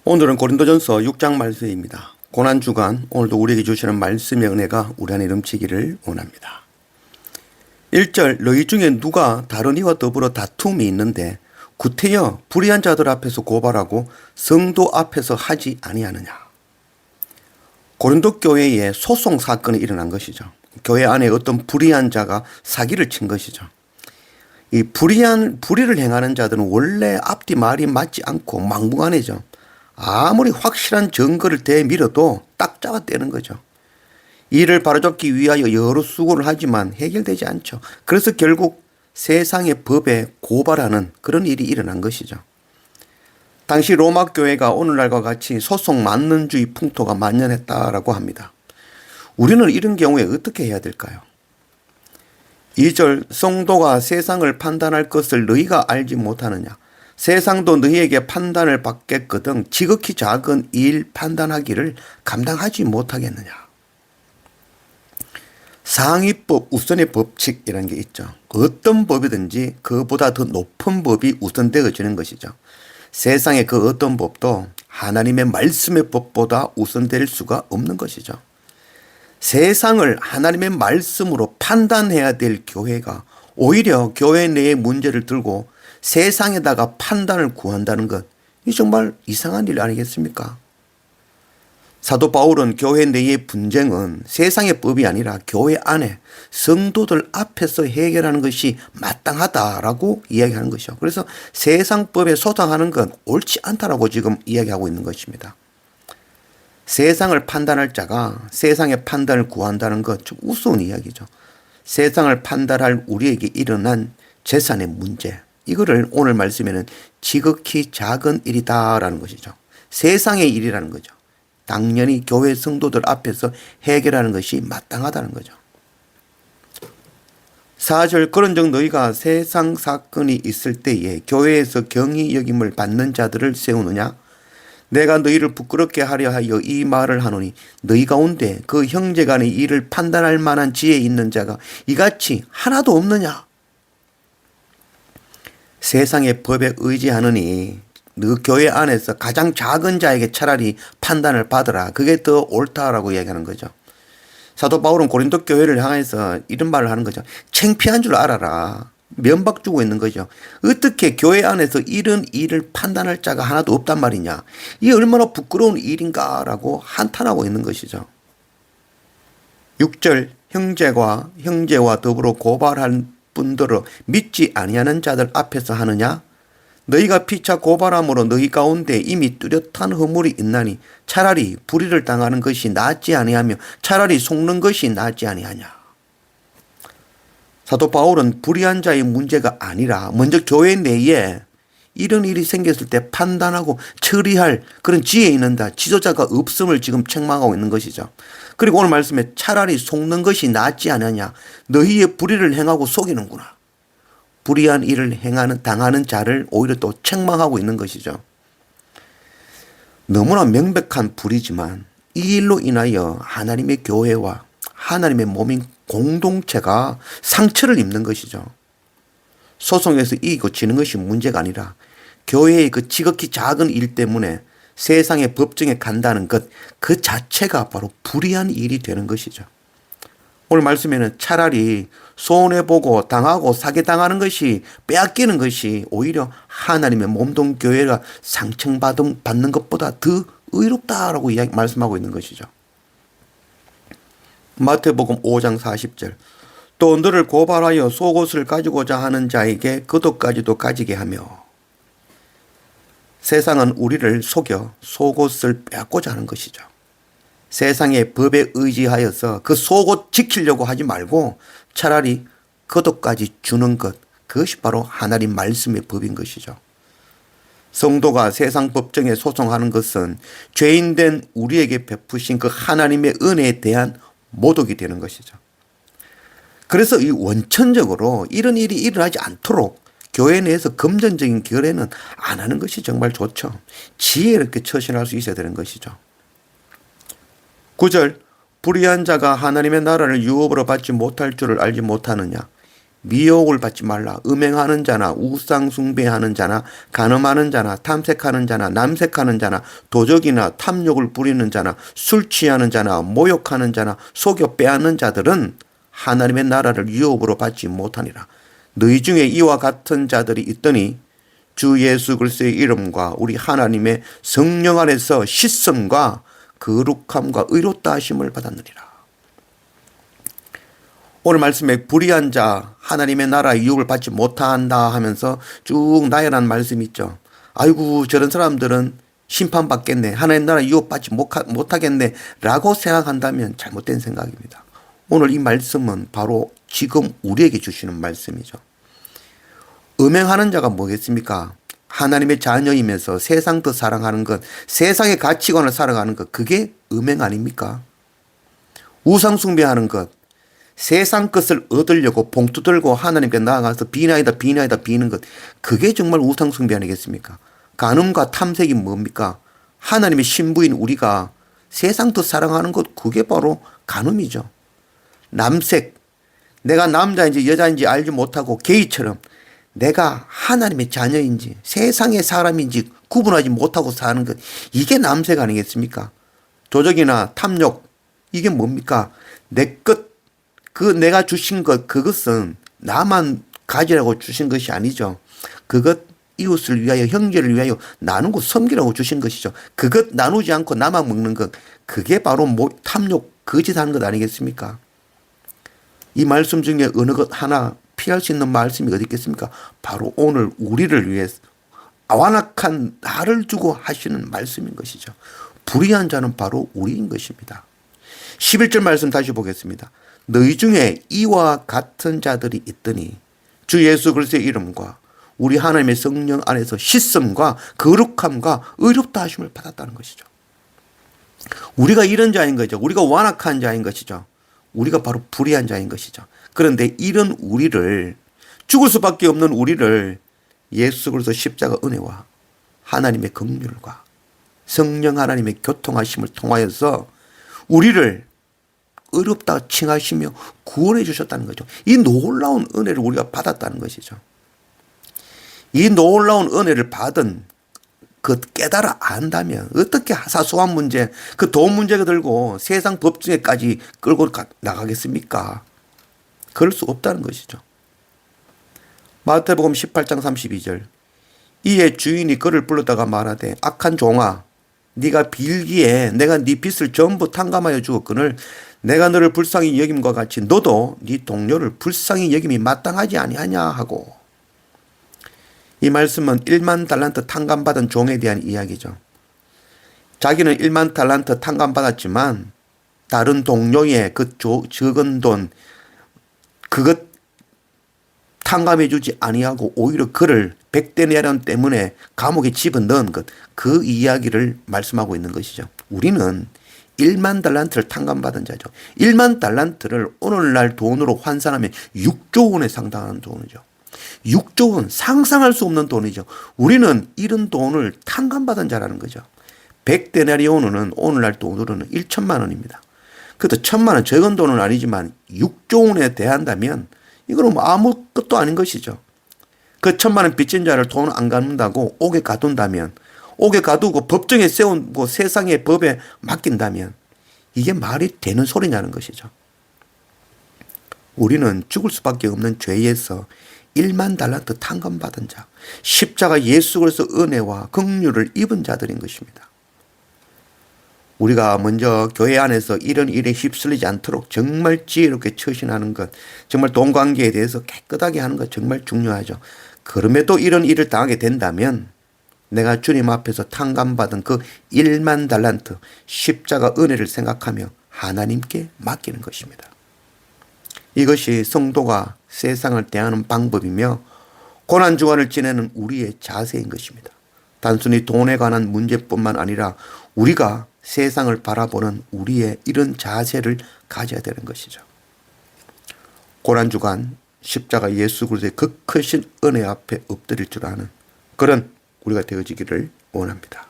오늘은 고린도전서 6장 말씀입니다. 고난주간 오늘도 우리에게 주시는 말씀의 은혜가 우리 안에 넘치기를 원합니다. 1절 너희 중에 누가 다른 이와 더불어 다툼이 있는데 구태여 불의한 자들 앞에서 고발하고 성도 앞에서 하지 아니하느냐. 고린도 교회에 소송 사건이 일어난 것이죠. 교회 안에 어떤 불의한 자가 사기를 친 것이죠. 이 불의를 행하는 자들은 원래 앞뒤 말이 맞지 않고 막무가내죠. 아무리 확실한 증거를 대밀어도 딱 잡아떼는 거죠. 이를 바로잡기 위하여 여러 수고를 하지만 해결되지 않죠. 그래서 결국 세상의 법에 고발하는 그런 일이 일어난 것이죠. 당시 로마 교회가 오늘날과 같이 소송 만능주의 풍토가 만연했다라고 합니다. 우리는 이런 경우에 어떻게 해야 될까요? 2절 성도가 세상을 판단할 것을 너희가 알지 못하느냐. 세상도 너희에게 판단을 받겠거든 지극히 작은 일 판단하기를 감당하지 못하겠느냐. 상위법 우선의 법칙이라는 게 있죠. 어떤 법이든지 그보다 더 높은 법이 우선되어지는 것이죠. 세상의 그 어떤 법도 하나님의 말씀의 법보다 우선될 수가 없는 것이죠. 세상을 하나님의 말씀으로 판단해야 될 교회가 오히려 교회 내의 문제를 들고 세상에다가 판단을 구한다는 것, 이 정말 이상한 일 아니겠습니까? 사도 바울은 교회 내의 분쟁은 세상의 법이 아니라 교회 안에 성도들 앞에서 해결하는 것이 마땅하다라고 이야기하는 것이죠. 그래서 세상 법에 소탕하는 건 옳지 않다라고 지금 이야기하고 있는 것입니다. 세상을 판단할 자가 세상의 판단을 구한다는 것 좀 우스운 이야기죠. 세상을 판단할 우리에게 일어난 재산의 문제, 이거를 오늘 말씀에는 지극히 작은 일이다라는 것이죠. 세상의 일이라는 거죠. 당연히 교회 성도들 앞에서 해결하는 것이 마땅하다는 거죠. 4절 그런즉 너희가 세상 사건이 있을 때에 교회에서 경히 여김을 받는 자들을 세우느냐. 내가 너희를 부끄럽게 하려 하여 이 말을 하노니 너희 가운데 그 형제간의 일을 판단할 만한 지혜 있는 자가 이같이 하나도 없느냐. 세상의 법에 의지하느니 너 교회 안에서 가장 작은 자에게 차라리 판단을 받으라. 그게 더 옳다라고 이야기하는 거죠. 사도 바울은 고린도 교회를 향해서 이런 말을 하는 거죠. 창피한 줄 알아라. 면박 주고 있는 거죠. 어떻게 교회 안에서 이런 일을 판단할 자가 하나도 없단 말이냐. 이게 얼마나 부끄러운 일인가라고 한탄하고 있는 것이죠. 6절 형제와 더불어 고발한 분들을 믿지 아니하는 자들 앞에서 하느냐. 너희가 피차 고발함으로 너희 가운데 이미 뚜렷한 허물이 있나니 차라리 불의를 당하는 것이 낫지 아니하며 차라리 속는 것이 낫지 아니하냐. 사도 바울은 불의한 자의 문제가 아니라 먼저 교회 내에 이런 일이 생겼을 때 판단하고 처리할 그런 지혜 있는 자, 지도자가 없음을 지금 책망하고 있는 것이죠. 그리고 오늘 말씀에 차라리 속는 것이 낫지 않느냐. 너희의 불의를 행하고 속이는구나. 불의한 일을 당하는 자를 오히려 또 책망하고 있는 것이죠. 너무나 명백한 불의지만 이 일로 인하여 하나님의 교회와 하나님의 몸인 공동체가 상처를 입는 것이죠. 소송에서 이기고 지는 것이 문제가 아니라 교회의 그 지극히 작은 일 때문에 세상의 법정에 간다는 것, 그 자체가 바로 불의한 일이 되는 것이죠. 오늘 말씀에는 차라리 손해보고 당하고 사기당하는 것이, 빼앗기는 것이 오히려 하나님의 몸동 교회가 상처받는 것보다 더 의롭다라고 말씀하고 있는 것이죠. 마태복음 5장 40절 또 너를 고발하여 속옷을 가지고자 하는 자에게 겉옷까지도 가지게 하며. 세상은 우리를 속여 속옷을 빼앗고자 하는 것이죠. 세상의 법에 의지하여서 그 속옷 지키려고 하지 말고 차라리 겉옷까지 주는 것, 그것이 바로 하나님 말씀의 법인 것이죠. 성도가 세상 법정에 소송하는 것은 죄인된 우리에게 베푸신 그 하나님의 은혜에 대한 모독이 되는 것이죠. 그래서 이 원천적으로 이런 일이 일어나지 않도록 교회 내에서 금전적인 결례는 안 하는 것이 정말 좋죠. 지혜롭게 처신할 수 있어야 되는 것이죠. 9절 불의한 자가 하나님의 나라를 유업으로 받지 못할 줄을 알지 못하느냐. 미혹을 받지 말라. 음행하는 자나 우상 숭배하는 자나 간음하는 자나 탐색하는 자나 남색하는 자나 도적이나 탐욕을 부리는 자나 술 취하는 자나 모욕하는 자나 속여 빼앗는 자들은 하나님의 나라를 유업으로 받지 못하니라. 너희 중에 이와 같은 자들이 있더니 주 예수 그리스도의 이름과 우리 하나님의 성령 안에서 씻음과 거룩함과 의롭다 하심을 받았느니라. 오늘 말씀에 불의한 자 하나님의 나라의 유업을 받지 못한다 하면서 쭉 나열한 말씀이 있죠. 아이고 저런 사람들은 심판받겠네, 하나님 나라 유업 받지 못하겠네 라고 생각한다면 잘못된 생각입니다. 오늘 이 말씀은 바로 지금 우리에게 주시는 말씀이죠. 음행하는 자가 뭐겠습니까? 하나님의 자녀이면서 세상 더 사랑하는 것, 세상의 가치관을 살아가는 것, 그게 음행 아닙니까? 우상 숭배하는 것, 세상 것을 얻으려고 봉투 들고 하나님께 나아가서 비나이다 비는 것, 그게 정말 우상 숭배 아니겠습니까? 간음과 탐색이 뭡니까? 하나님의 신부인 우리가 세상 더 사랑하는 것, 그게 바로 간음이죠. 남색, 내가 남자인지 여자인지 알지 못하고 게이처럼 내가 하나님의 자녀인지 세상의 사람인지 구분하지 못하고 사는 것, 이게 남색 아니겠습니까? 도적이나 탐욕, 이게 뭡니까? 내 것, 내가 주신 것, 그것은 나만 가지라고 주신 것이 아니죠. 그것 이웃을 위하여, 형제를 위하여 나누고 섬기라고 주신 것이죠. 그것 나누지 않고 나만 먹는 것, 그게 바로 탐욕, 거짓하는 것 아니겠습니까? 이 말씀 중에 어느 것 하나 피할 수 있는 말씀이 어디 있겠습니까? 바로 오늘 우리를 위해서 완악한 나를 두고 하시는 말씀인 것이죠. 불의한 자는 바로 우리인 것입니다. 11절 말씀 다시 보겠습니다. 너희 중에 이와 같은 자들이 있더니 주 예수 그리스도의 이름과 우리 하나님의 성령 안에서 씻음과 거룩함과 의롭다 하심을 받았다는 것이죠. 우리가 이런 자인 거죠. 우리가 완악한 자인 것이죠. 우리가 바로 불의한 자인 것이죠. 그런데 이런 우리를, 죽을 수밖에 없는 우리를 예수 그리스도 십자가 은혜와 하나님의 긍휼과 성령 하나님의 교통하심을 통하여서 우리를 의롭다 칭하시며 구원해 주셨다는 거죠. 이 놀라운 은혜를 우리가 받았다는 것이죠. 이 놀라운 은혜를 받은 그 깨달아 안다면 어떻게 사소한 문제, 그 돈 문제가 들고 세상 법정에까지 끌고 나가겠습니까? 그럴 수 없다는 것이죠. 마태복음 18장 32절. 이에 주인이 그를 불렀다가 말하되 악한 종아, 네가 빌기에 내가 네 빚을 전부 탕감하여 주었거늘 내가 너를 불쌍히 여김과 같이 너도 네 동료를 불쌍히 여김이 마땅하지 아니하냐 하고. 이 말씀은 1만 달란트 탕감받은 종에 대한 이야기죠. 자기는 1만 달란트 탕감받았지만 다른 동료의 그 적은 돈, 그것 탕감해 주지 아니하고 오히려 그를 백데나리온 때문에 감옥에 집어넣은 것, 그 이야기를 말씀하고 있는 것이죠. 우리는 1만 달란트를 탕감받은 자죠. 1만 달란트를 오늘날 돈으로 환산하면 6조 원에 상당한 돈이죠. 6조 원, 상상할 수 없는 돈이죠. 우리는 이런 돈을 탕감받은 자라는 거죠. 100데나리온은 오늘날 돈으로는 1천만 원입니다. 그것도 1천만 원, 적은 돈은 아니지만 6조 원에 대한다면 이거는 뭐 아무것도 아닌 것이죠. 그 1천만 원 빚진 자를 돈 안 갚는다고 옥에 가둔다면, 옥에 가두고 법정에 세운 세상의 법에 맡긴다면 이게 말이 되는 소리냐는 것이죠. 우리는 죽을 수밖에 없는 죄에서 1만 달란트 탕감받은 자, 십자가 예수 그리스도 은혜와 긍휼을 입은 자들인 것입니다. 우리가 먼저 교회 안에서 이런 일에 휩쓸리지 않도록 정말 지혜롭게 처신하는 것, 정말 돈 관계에 대해서 깨끗하게 하는 것 정말 중요하죠. 그럼에도 이런 일을 당하게 된다면 내가 주님 앞에서 탕감받은 그 1만 달란트 십자가 은혜를 생각하며 하나님께 맡기는 것입니다. 이것이 성도가 세상을 대하는 방법이며 고난주간을 지내는 우리의 자세인 것입니다. 단순히 돈에 관한 문제뿐만 아니라 우리가 세상을 바라보는 우리의 이런 자세를 가져야 되는 것이죠. 고난주간 십자가 예수 그리스도의 그 크신 은혜 앞에 엎드릴 줄 아는 그런 우리가 되어지기를 원합니다.